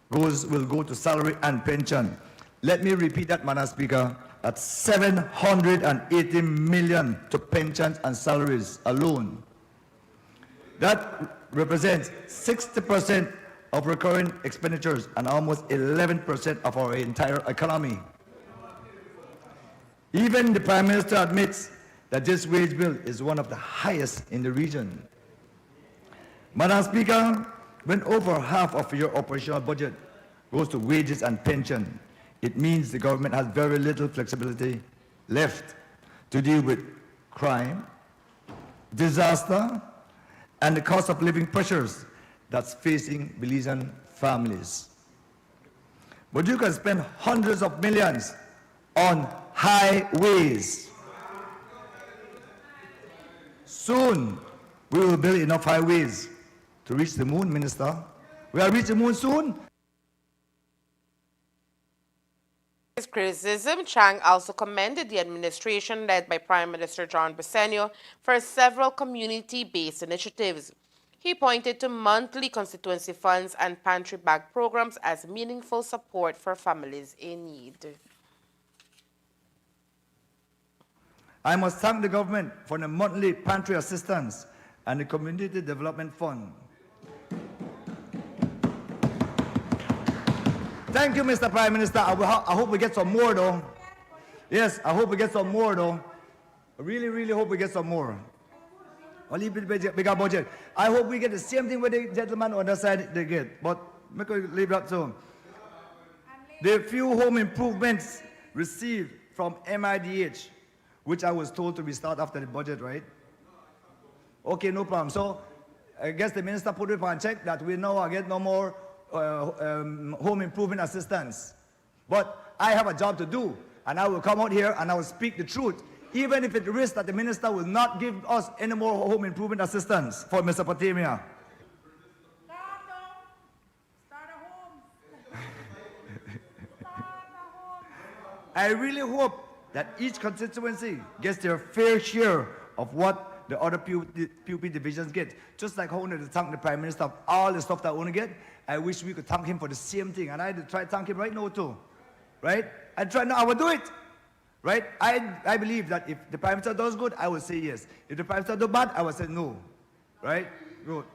will go to salary and pension. Let me repeat that, Madam Speaker. That's $780 million to pensions and salaries alone. That represents 60% of recurring expenditures and almost 11% of our entire economy. Even the Prime Minister admits that this wage bill is one of the highest in the region. Madam Speaker, when over half of your operational budget goes to wages and pension, it means the government has very little flexibility left to deal with crime, disaster, and the cost of living pressures that's facing Belizean families. But you can spend hundreds of millions on highways. Soon, we will build enough highways to reach the moon, Minister. We will reach the moon soon. His criticism, Chang also commended the administration led by Prime Minister John Briceño for several community-based initiatives. He pointed to monthly constituency funds and pantry bag programs as meaningful support for families in need. I must thank the government for the monthly pantry assistance and the Community Development Fund. Thank you, Mr. Prime Minister. I hope we get some more, though. Yes, I hope we get some more, though. I really, really hope we get some more. A little bit bigger budget. I hope we get the same thing with the gentleman on the side they get. But make we leave that soon. The few home improvements received from MIDH, which I was told to be start after the budget, right? Okay, no problem. So I guess the minister put it on check that we now get no more home improvement assistance. But I have a job to do, and I will come out here and I will speak the truth, even if it risks that the minister will not give us any more home improvement assistance for Mesopotamia. I really hope that each constituency gets their fair share of what the other PUP divisions get. Just like I wanted to thank the Prime Minister of all the stuff that I want to get, I wish we could thank him for the same thing. And I try to thank him right now too. Right? I will do it. Right? I believe that if the Prime Minister does good, I will say yes. If the Prime Minister does bad, I will say no. Right? Good.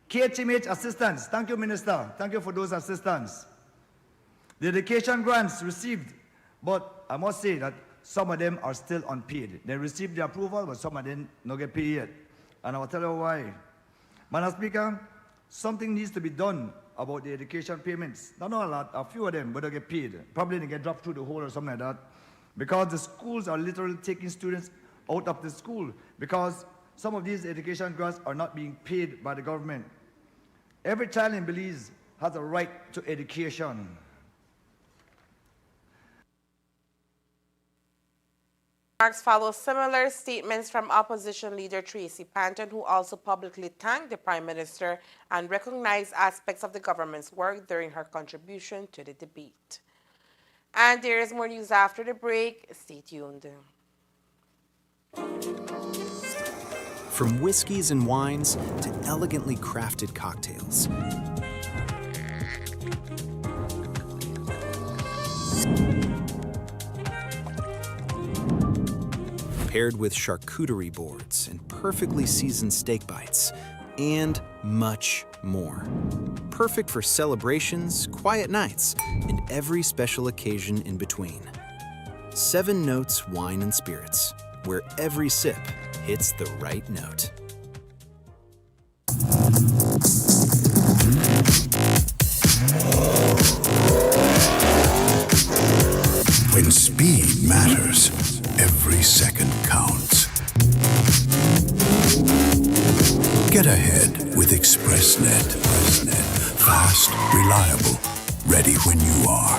KHMH assistance. Thank you, Minister. Thank you for those assistance. The education grants received, but I must say that some of them are still unpaid. They received the approval, but some of them not get paid yet. And I will tell you why. Madam Speaker, something needs to be done about the education payments. Not a lot, a few of them, but they get paid. Probably they get dropped through the hole or something like that. Because the schools are literally taking students out of the school because some of these education grants are not being paid by the government. Every child in Belize has a right to education. Remarks follow similar statements from opposition leader Tracy Panton, who also publicly thanked the Prime Minister and recognized aspects of the government's work during her contribution to the debate. And there is more news after the break. Stay tuned. From whiskeys and wines to elegantly crafted cocktails. Paired with charcuterie boards and perfectly seasoned steak bites, and much more. Perfect for celebrations, quiet nights, and every special occasion in between. 7 Notes Wine and Spirits, where every sip hits the right note. When speed matters, every second counts. Get ahead with ExpressNet. Fast, reliable, ready when you are.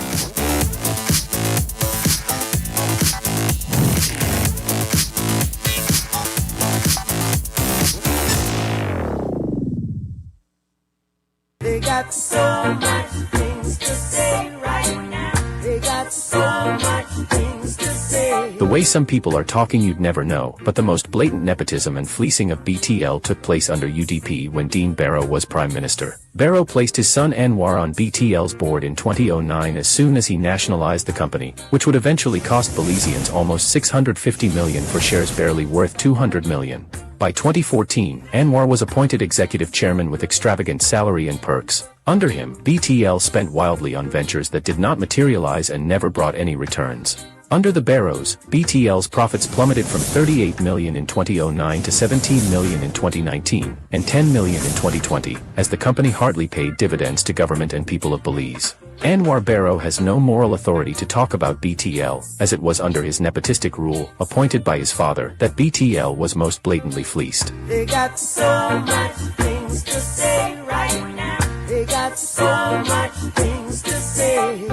They got so much things to say right now. They got so much things to say. The way some people are talking you'd never know, but the most blatant nepotism and fleecing of BTL took place under UDP when Dean Barrow was Prime Minister. Barrow placed his son Anwar on BTL's board in 2009 as soon as he nationalized the company, which would eventually cost Belizeans almost $650 million for shares barely worth $200 million. By 2014, Anwar was appointed executive chairman with extravagant salary and perks. Under him, BTL spent wildly on ventures that did not materialize and never brought any returns. Under the Barrows, BTL's profits plummeted from 38 million in 2009 to 17 million in 2019, and 10 million in 2020, as the company hardly paid dividends to government and people of Belize. Anwar Barrow has no moral authority to talk about BTL, as it was under his nepotistic rule, appointed by his father, that BTL was most blatantly fleeced. They got so much things to say right now. They got so much things to say.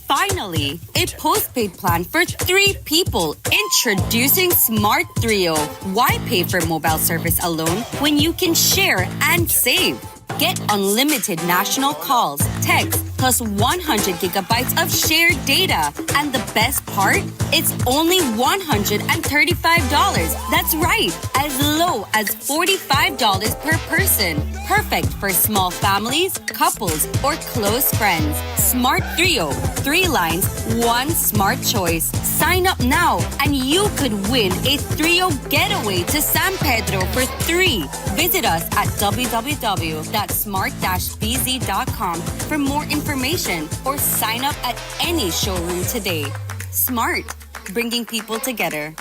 Finally, a postpaid plan for 3 people. Introducing Smart Trio. Why pay for mobile service alone when you can share and save? Get unlimited national calls, texts, plus 100 gigabytes of shared data. And the best part? It's only $135. That's right, as low as $45 per person. Perfect for small families, couples, or close friends. Smart Trio. 3 lines, 1 smart choice. Sign up now and you could win a Trio getaway to San Pedro for 3. Visit us at www.smart-bz.com for more information or sign up at any showroom today. Smart, bringing people together.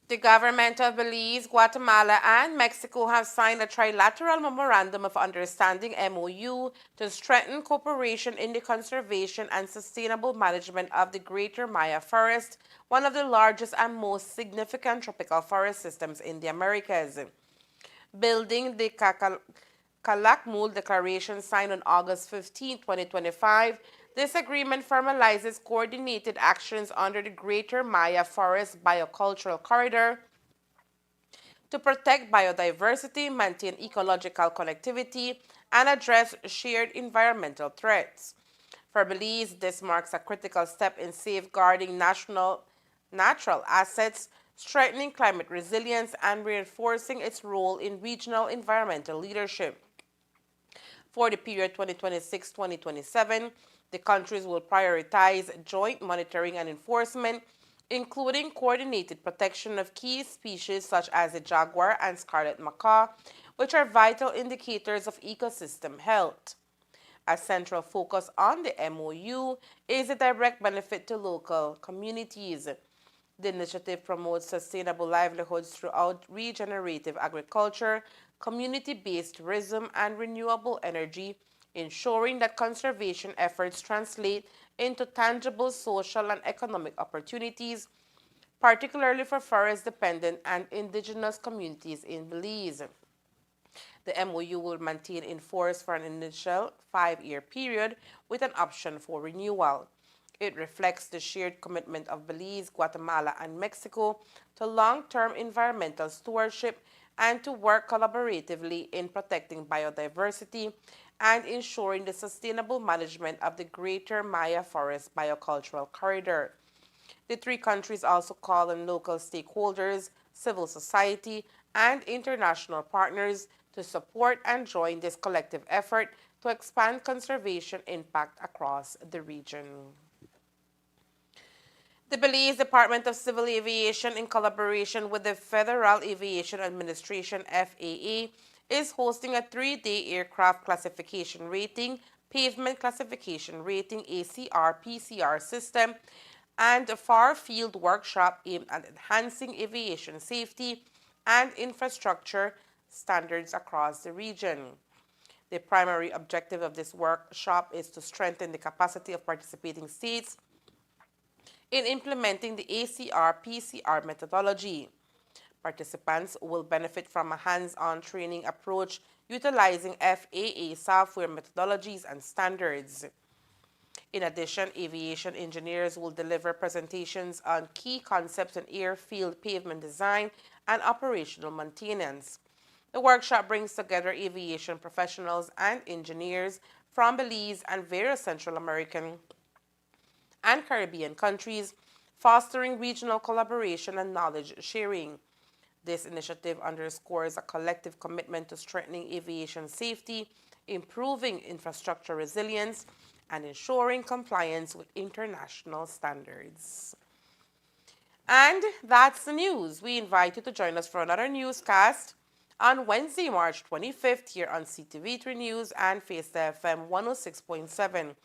The government of Belize, Guatemala, and Mexico have signed a trilateral memorandum of understanding MOU to strengthen cooperation in the conservation and sustainable management of the Greater Maya Forest, one of the largest and most significant tropical forest systems in the Americas. Building the Calakmul Declaration signed on August 15, 2025, this agreement formalizes coordinated actions under the Greater Maya Forest Biocultural Corridor to protect biodiversity, maintain ecological connectivity, and address shared environmental threats. For Belize, this marks a critical step in safeguarding natural assets, strengthening climate resilience, and reinforcing its role in regional environmental leadership. For the period 2026-2027, the countries will prioritize joint monitoring and enforcement, including coordinated protection of key species such as the jaguar and scarlet macaw, which are vital indicators of ecosystem health. A central focus on the MOU is the direct benefit to local communities. The initiative promotes sustainable livelihoods throughout regenerative agriculture, community-based tourism, and renewable energy, ensuring that conservation efforts translate into tangible social and economic opportunities, particularly for forest-dependent and indigenous communities in Belize. The MOU will maintain in force for an initial 5-year period with an option for renewal. It reflects the shared commitment of Belize, Guatemala, and Mexico to long-term environmental stewardship and to work collaboratively in protecting biodiversity and ensuring the sustainable management of the Greater Maya Forest Biocultural Corridor. The 3 countries also call on local stakeholders, civil society, and international partners to support and join this collective effort to expand conservation impact across the region. The Belize Department of Civil Aviation, in collaboration with the Federal Aviation Administration, FAA, is hosting a 3-day aircraft classification rating, pavement classification rating, ACR-PCR system, and a far-field workshop aimed at enhancing aviation safety and infrastructure standards across the region. The primary objective of this workshop is to strengthen the capacity of participating states in implementing the ACR-PCR methodology. Participants will benefit from a hands-on training approach utilizing FAA software methodologies and standards. In addition, aviation engineers will deliver presentations on key concepts in airfield pavement design and operational maintenance. The workshop brings together aviation professionals and engineers from Belize and various Central American and Caribbean countries, fostering regional collaboration and knowledge sharing. This initiative underscores a collective commitment to strengthening aviation safety, improving infrastructure resilience, and ensuring compliance with international standards. And that's the news. We invite you to join us for another newscast on Wednesday, March 25th here on Ctv3 News and Fiesta FM 106.7.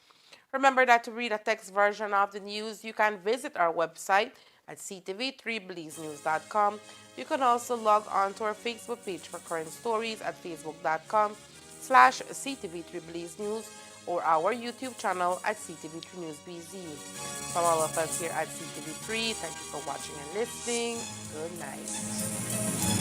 Remember that to read a text version of the news, you can visit our website at ctv3belizenews.com. You can also log on to our Facebook page for current stories at facebook.com/ctv3belizenews or our YouTube channel at Ctv3 News BZ. From all of us here at Ctv3, thank you for watching and listening. Good night.